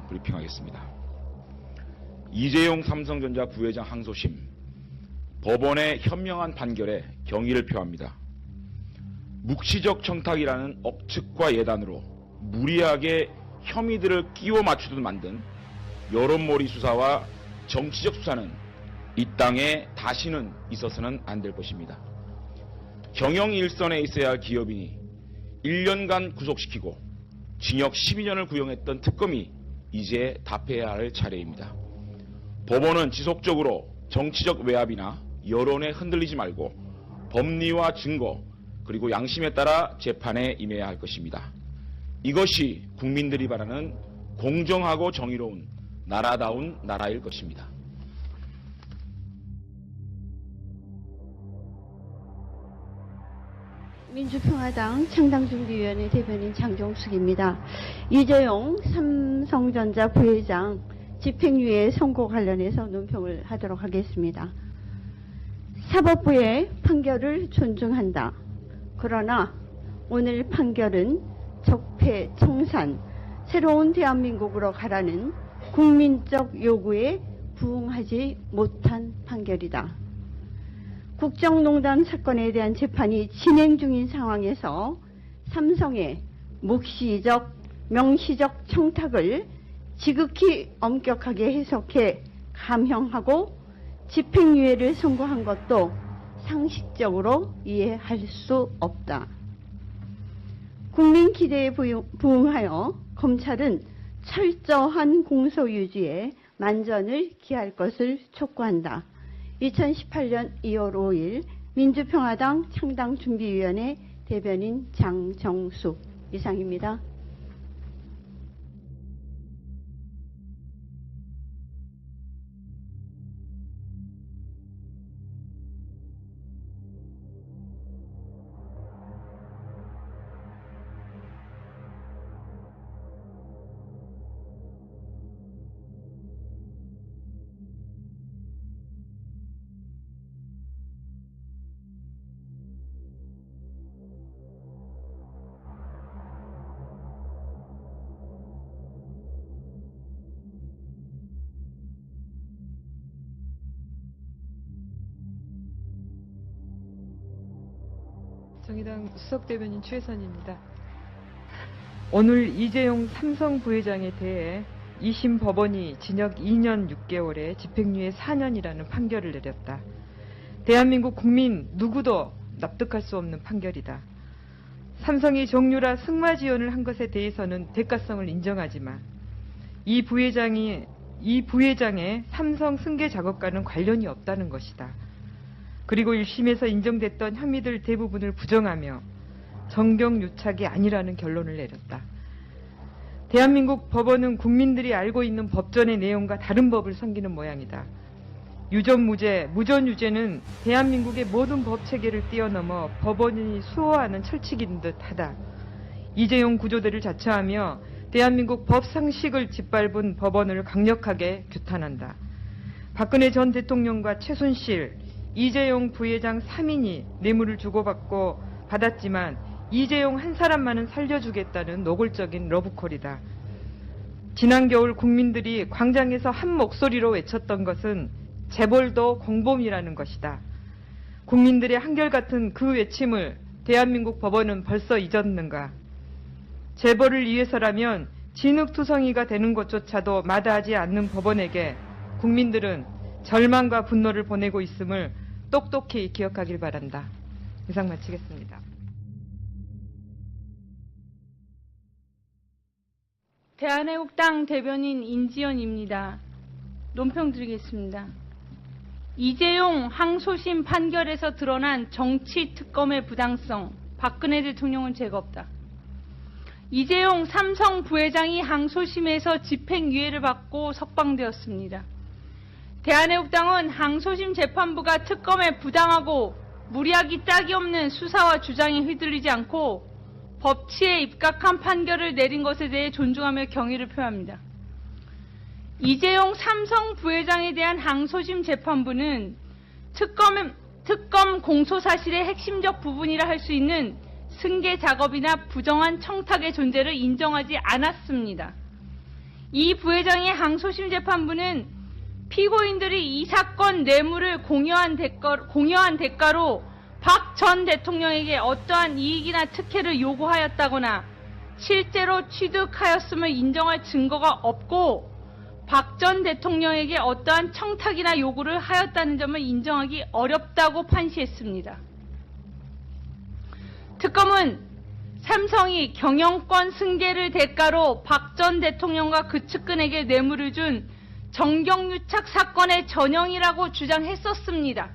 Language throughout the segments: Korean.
브리핑하겠습니다. 이재용 삼성전자 부회장 항소심, 법원의 현명한 판결에 경의를 표합니다. 묵시적 청탁이라는 억측과 예단으로 무리하게 혐의들을 끼워 맞추듯 만든 여론몰이 수사와 정치적 수사는 이 땅에 다시는 있어서는 안 될 것입니다. 경영 일선에 있어야 할 기업인이 1년간 구속시키고 징역 12년을 구형했던 특검이 이제 답해야 할 차례입니다. 법원은 지속적으로 정치적 외압이나 여론에 흔들리지 말고 법리와 증거 그리고 양심에 따라 재판에 임해야 할 것입니다. 이것이 국민들이 바라는 공정하고 정의로운 나라다운 나라일 것입니다. 민주평화당 창당준비위원회 대변인 장종숙입니다. 이재용 삼성전자 부회장 집행유예 선고 관련해서 논평을 하도록 하겠습니다. 사법부의 판결을 존중한다. 그러나 오늘 판결은 적폐 청산, 새로운 대한민국으로 가라는 국민적 요구에 부응하지 못한 판결이다. 국정농단 사건에 대한 재판이 진행 중인 상황에서 삼성의 묵시적, 명시적 청탁을 지극히 엄격하게 해석해 감형하고 집행유예를 선고한 것도 상식적으로 이해할 수 없다. 국민 기대에 부응하여 검찰은 철저한 공소 유지에 만전을 기할 것을 촉구한다. 2018년 2월 5일 민주평화당 창당준비위원회 대변인 장정숙 이상입니다. 정의당 수석대변인 최선입니다. 오늘 이재용 삼성 부회장에 대해 2심 법원이 징역 2년 6개월에 집행유예 4년이라는 판결을 내렸다. 대한민국 국민 누구도 납득할 수 없는 판결이다. 삼성이 정유라 승마 지원을 한 것에 대해서는 대가성을 인정하지만 이 부회장의 삼성 승계 작업과는 관련이 없다는 것이다. 그리고 1심에서 인정됐던 혐의들 대부분을 부정하며 정경유착이 아니라는 결론을 내렸다. 대한민국 법원은 국민들이 알고 있는 법전의 내용과 다른 법을 섬기는 모양이다. 유전무죄, 무전유죄는 대한민국의 모든 법체계를 뛰어넘어 법원이 수호하는 철칙인 듯하다. 이재용 구조대를 자처하며 대한민국 법상식을 짓밟은 법원을 강력하게 규탄한다. 박근혜 전 대통령과 최순실, 이재용 부회장 3인이 뇌물을 주고받고 받았지만 이재용 한 사람만은 살려주겠다는 노골적인 러브콜이다. 지난 겨울 국민들이 광장에서 한 목소리로 외쳤던 것은 재벌도 공범이라는 것이다. 국민들의 한결같은 그 외침을 대한민국 법원은 벌써 잊었는가? 재벌을 위해서라면 진흙투성이가 되는 것조차도 마다하지 않는 법원에게 국민들은 절망과 분노를 보내고 있음을 똑똑히 기억하길 바란다. 이상 마치겠습니다. 대한애국당 대변인 인지연입니다. 논평 드리겠습니다. 이재용 항소심 판결에서 드러난 정치특검의 부당성, 박근혜 대통령은 죄가 없다. 이재용 삼성 부회장이 항소심에서 집행유예를 받고 석방되었습니다. 대한애국당은 항소심 재판부가 특검에 부당하고 무리하기 짝이 없는 수사와 주장에 휘둘리지 않고 법치에 입각한 판결을 내린 것에 대해 존중하며 경의를 표합니다. 이재용 삼성 부회장에 대한 항소심 재판부는 특검 공소 사실의 핵심적 부분이라 할 수 있는 승계 작업이나 부정한 청탁의 존재를 인정하지 않았습니다. 이 부회장의 항소심 재판부는 피고인들이 이 사건 뇌물을 공여한 대가로 박 전 대통령에게 어떠한 이익이나 특혜를 요구하였다거나 실제로 취득하였음을 인정할 증거가 없고 박 전 대통령에게 어떠한 청탁이나 요구를 하였다는 점을 인정하기 어렵다고 판시했습니다. 특검은 삼성이 경영권 승계를 대가로 박 전 대통령과 그 측근에게 뇌물을 준 정경유착 사건의 전형이라고 주장했었습니다.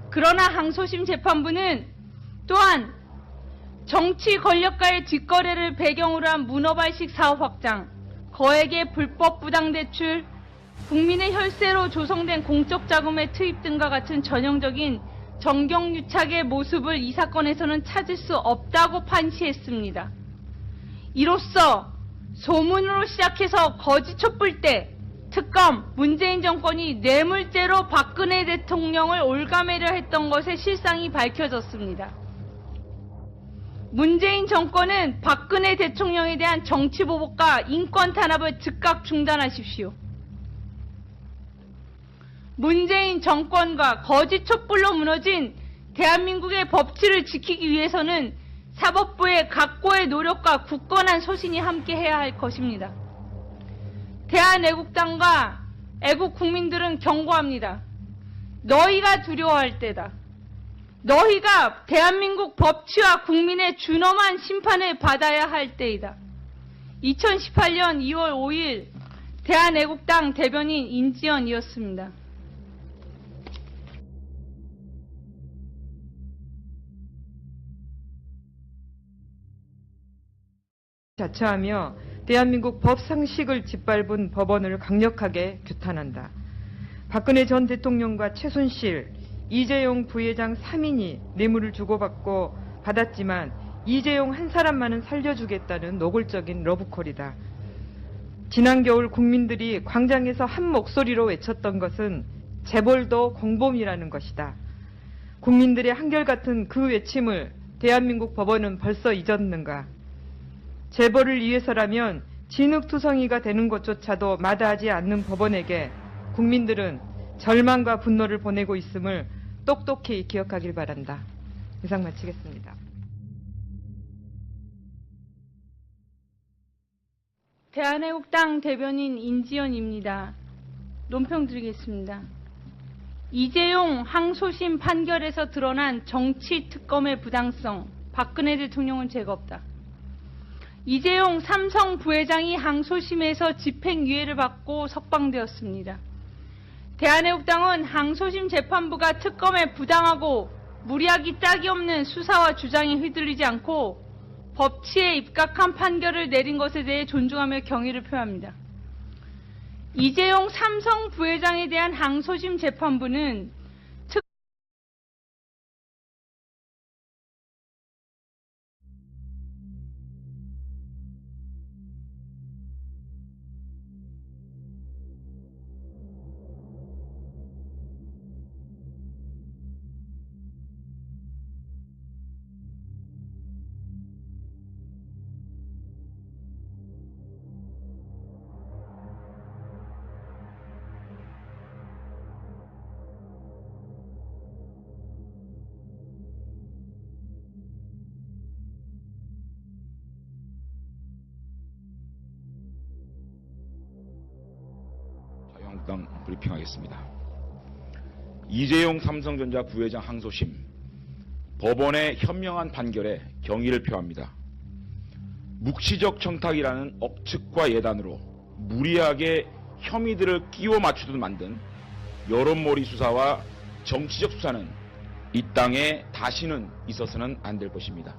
그러나 항소심 재판부는 또한 정치 권력과의 뒷거래를 배경으로 한 문어발식 사업 확장, 거액의 불법 부당대출, 국민의 혈세로 조성된 공적 자금의 투입 등과 같은 전형적인 정경유착의 모습을 이 사건에서는 찾을 수 없다고 판시했습니다. 이로써 소문으로 시작해서 거짓 촛불 때 특검, 문재인 정권이 뇌물죄로 박근혜 대통령을 올가매려 했던 것의 실상이 밝혀졌습니다. 문재인 정권은 박근혜 대통령에 대한 정치보복과 인권 탄압을 즉각 중단하십시오. 문재인 정권과 거짓 촛불로 무너진 대한민국의 법치를 지키기 위해서는 사법부의 각고의 노력과 굳건한 소신이 함께해야 할 것입니다. 대한애국당과 애국 국민들은 경고합니다. 너희가 두려워할 때다. 너희가 대한민국 법치와 국민의 준엄한 심판을 받아야 할 때이다. 2018년 2월 5일 대한애국당 대변인 인지연이었습니다. 자처하며 대한민국 법 상식을 짓밟은 법원을 강력하게 규탄한다. 박근혜 전 대통령과 최순실, 이재용 부회장 3인이 뇌물을 주고받고 받았지만 이재용 한 사람만은 살려주겠다는 노골적인 러브콜이다. 지난 겨울 국민들이 광장에서 한 목소리로 외쳤던 것은 재벌도 공범이라는 것이다. 국민들의 한결같은 그 외침을 대한민국 법원은 벌써 잊었는가? 재벌을 위해서라면 진흙투성이가 되는 것조차도 마다하지 않는 법원에게 국민들은 절망과 분노를 보내고 있음을 똑똑히 기억하길 바란다. 이상 마치겠습니다. 대한애국당 대변인 인지연입니다. 논평 드리겠습니다. 이재용 항소심 판결에서 드러난 정치특검의 부당성, 박근혜 대통령은 죄가 없다. 이재용 삼성 부회장이 항소심에서 집행유예를 받고 석방되었습니다. 대한애국당은 항소심 재판부가 특검에 부당하고 무리하기 짝이 없는 수사와 주장에 휘둘리지 않고 법치에 입각한 판결을 내린 것에 대해 존중하며 경의를 표합니다. 이재용 삼성 부회장에 대한 항소심 재판부는 자유한국당 브리핑하겠습니다. 이재용 삼성전자 부회장 항소심, 법원의 현명한 판결에 경의를 표합니다. 묵시적 청탁이라는 억측과 예단으로 무리하게 혐의들을 끼워 맞추듯 만든 여론몰이 수사와 정치적 수사는 이 땅에 다시는 있어서는 안 될 것입니다.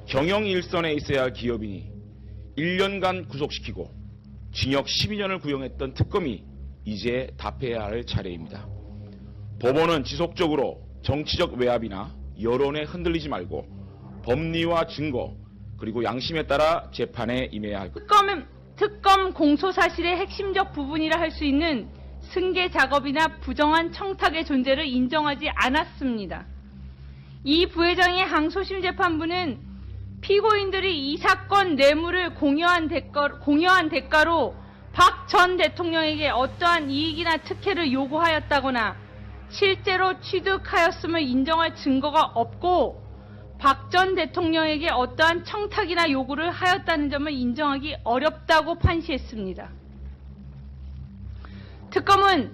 경영 일선에 있어야 할 기업인이 1년간 구속시키고 징역 12년을 구형했던 특검이 이제 답해야 할 차례입니다. 법원은 지속적으로 정치적 외압이나 여론에 흔들리지 말고 법리와 증거 그리고 양심에 따라 재판에 임해야 할 것. 특검 공소 사실의 핵심적 부분이라 할 수 있는 승계 작업이나 부정한 청탁의 존재를 인정하지 않았습니다. 이 부회장의 항소심 재판부는 피고인들이 이 사건 뇌물을 공여한 대가로 박 전 대통령에게 어떠한 이익이나 특혜를 요구하였다거나 실제로 취득하였음을 인정할 증거가 없고 박 전 대통령에게 어떠한 청탁이나 요구를 하였다는 점을 인정하기 어렵다고 판시했습니다. 특검은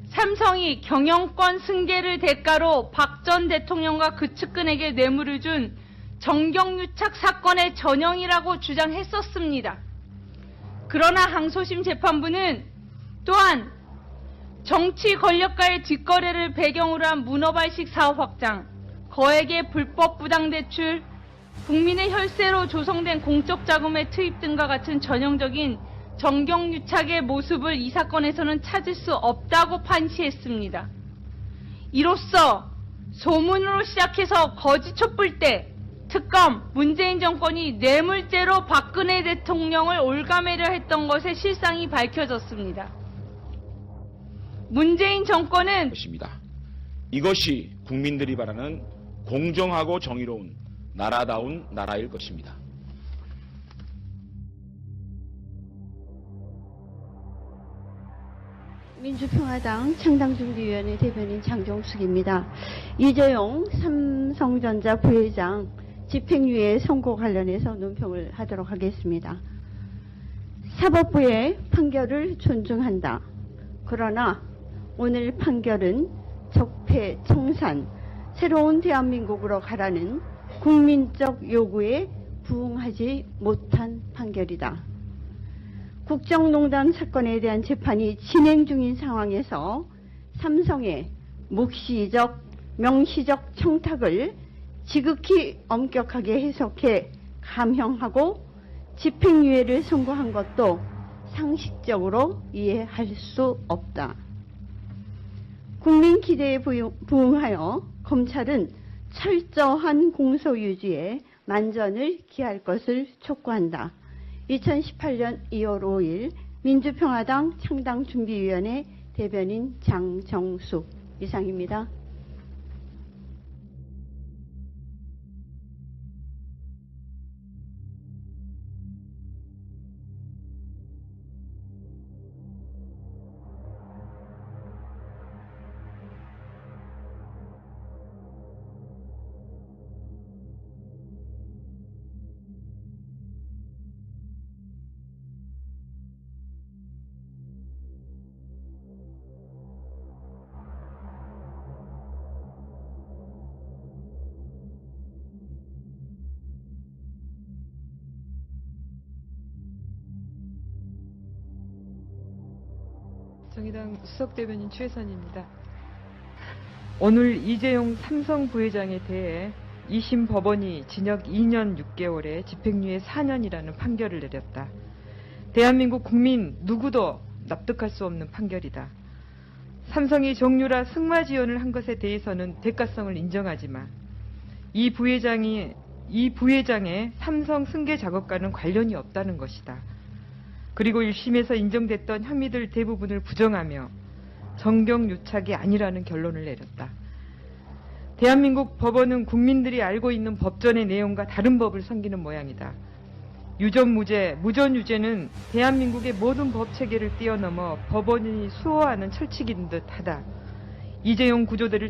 삼성이 경영권 승계를 대가로 박 전 대통령과 그 측근에게 뇌물을 준 정경유착 사건의 전형이라고 주장했었습니다. 그러나 항소심 재판부는 또한 정치 권력과의 뒷거래를 배경으로 한 문어발식 사업 확장, 거액의 불법 부당대출, 국민의 혈세로 조성된 공적 자금의 투입 등과 같은 전형적인 정경유착의 모습을 이 사건에서는 찾을 수 없다고 판시했습니다. 이로써 소문으로 시작해서 거짓 촛불 때 특검, 문재인 정권이 뇌물죄로 박근혜 대통령을 올가매려 했던 것의 실상이 밝혀졌습니다. 문재인 정권은 것입니다. 이것이 국민들이 바라는 공정하고 정의로운 나라다운 나라일 것입니다. 민주평화당 창당준비위원회 대변인 장정숙입니다. 이재용 삼성전자 부회장 집행유예 선고 관련해서 논평을 하도록 하겠습니다. 사법부의 판결을 존중한다. 그러나 오늘 판결은 적폐청산, 새로운 대한민국으로 가라는 국민적 요구에 부응하지 못한 판결이다. 국정농단 사건에 대한 재판이 진행 중인 상황에서 삼성의 묵시적, 명시적 청탁을 지극히 엄격하게 해석해 감형하고 집행유예를 선고한 것도 상식적으로 이해할 수 없다. 국민 기대에 부응하여 검찰은 철저한 공소 유지에 만전을 기할 것을 촉구한다. 2018년 2월 5일 민주평화당 창당준비위원회 대변인 장정숙 이상입니다. 정의당 수석대변인 최선입니다. 오늘 이재용 삼성 부회장에 대해 2심 법원이 징역 2년 6개월에 집행유예 4년이라는 판결을 내렸다. 대한민국 국민 누구도 납득할 수 없는 판결이다. 삼성이 정유라 승마 지원을 한 것에 대해서는 대가성을 인정하지만 이 부회장의 삼성 승계 작업과는 관련이 없다는 것이다. 그리고 1심에서 인정됐던 혐의들 대부분을 부정하며 정경유착이 아니라는 결론을 내렸다. 대한민국 법원은 국민들이 알고 있는 법전의 내용과 다른 법을 섬기는 모양이다. 유전무죄, 무전유죄는 대한민국의 모든 법체계를 뛰어넘어 법원이 수호하는 철칙인 듯하다. 이재용 구조대를